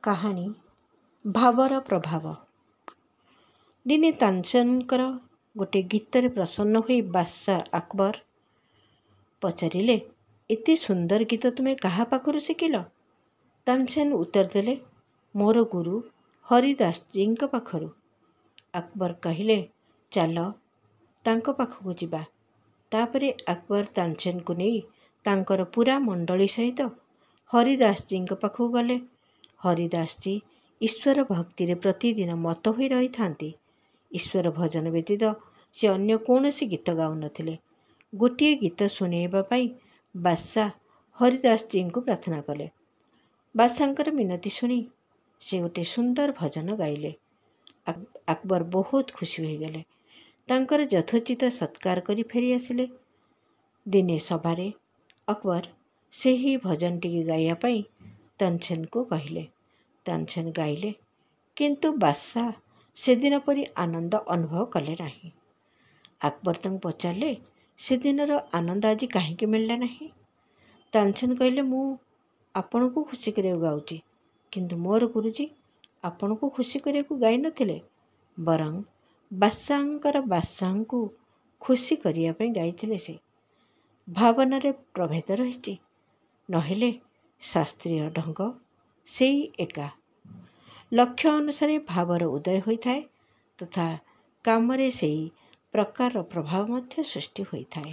କାହାଣୀ ଭାବର ପ୍ରଭାବ। ଦିନେ ତାନସେନଙ୍କର ଗୋଟିଏ ଗୀତରେ ପ୍ରସନ୍ନ ହୋଇ ବାଦଶାହ ଆକବର ପଚାରିଲେ, ଏତେ ସୁନ୍ଦର ଗୀତ ତୁମେ କାହା ପାଖରୁ ଶିଖିଲ? ତାନସେନ ଉତ୍ତର ଦେଲେ, ମୋର ଗୁରୁ ହରିଦାସଜୀଙ୍କ ପାଖରୁ। ଆକବର କହିଲେ, ଚାଲ ତାଙ୍କ ପାଖକୁ ଯିବା। ତାପରେ ଆକବର ତାନସେନକୁ ନେଇ ତାଙ୍କର ପୂରା ମଣ୍ଡଳୀ ସହିତ ହରିଦାସଜୀଙ୍କ ପାଖକୁ ଗଲେ। ହରିଦାସଜୀ ଈଶ୍ୱର ଭକ୍ତିରେ ପ୍ରତିଦିନ ମତ୍ତ ହୋଇ ରହିଥାନ୍ତି। ଈଶ୍ୱର ଭଜନ ବ୍ୟତୀତ ସେ ଅନ୍ୟ କୌଣସି ଗୀତ ଗାଉନଥିଲେ। ଗୋଟିଏ ଗୀତ ଶୁଣାଇବା ପାଇଁ ବାଦଶାହ ହରିଦାସଜୀଙ୍କୁ ପ୍ରାର୍ଥନା କଲେ। ବାଦଶାହଙ୍କର ମିନତି ଶୁଣି ସେ ଗୋଟିଏ ସୁନ୍ଦର ଭଜନ ଗାଇଲେ। ଆକବର ବହୁତ ଖୁସି ହୋଇଗଲେ। ତାଙ୍କର ଯଥୋଚିତ ସତ୍କାର କରି ଫେରି ଆସିଲେ। ଦିନେ ସଭାରେ ଆକବର ସେହି ଭଜନଟିକୁ ଗାଇବା ପାଇଁ ତାନସେନକୁ କହିଲେ। ତାନସେନ ଗାଇଲେ, କିନ୍ତୁ ବାଦଶାହ ସେଦିନ ପରି ଆନନ୍ଦ ଅନୁଭବ କଲେ ନାହିଁ। ଆକବର ତାଙ୍କୁ ପଚାରିଲେ, ସେଦିନର ଆନନ୍ଦ ଆଜି କାହିଁକି ମିଳିଲା ନାହିଁ? ତାନସେନ କହିଲେ, ମୁଁ ଆପଣଙ୍କୁ ଖୁସି କରିବାକୁ ଗାଉଛି, କିନ୍ତୁ ମୋର ଗୁରୁଜୀ ଆପଣଙ୍କୁ ଖୁସି କରିବାକୁ ଗାଇନଥିଲେ, ବରଂ ବାଦଶାହଙ୍କୁ ଖୁସି କରିବା ପାଇଁ ଗାଇଥିଲେ। ସେ ଭାବନାରେ ପ୍ରଭେଦ ରହିଛି, ନହେଲେ ଶାସ୍ତ୍ରୀୟ ଢଙ୍ଗ ସେଇ ଏକା। ଲକ୍ଷ୍ୟ ଅନୁସାରେ ଭାବର ଉଦୟ ହୋଇଥାଏ ତଥା କାମରେ ସେହି ପ୍ରକାରର ପ୍ରଭାବ ମଧ୍ୟ ସୃଷ୍ଟି ହୋଇଥାଏ।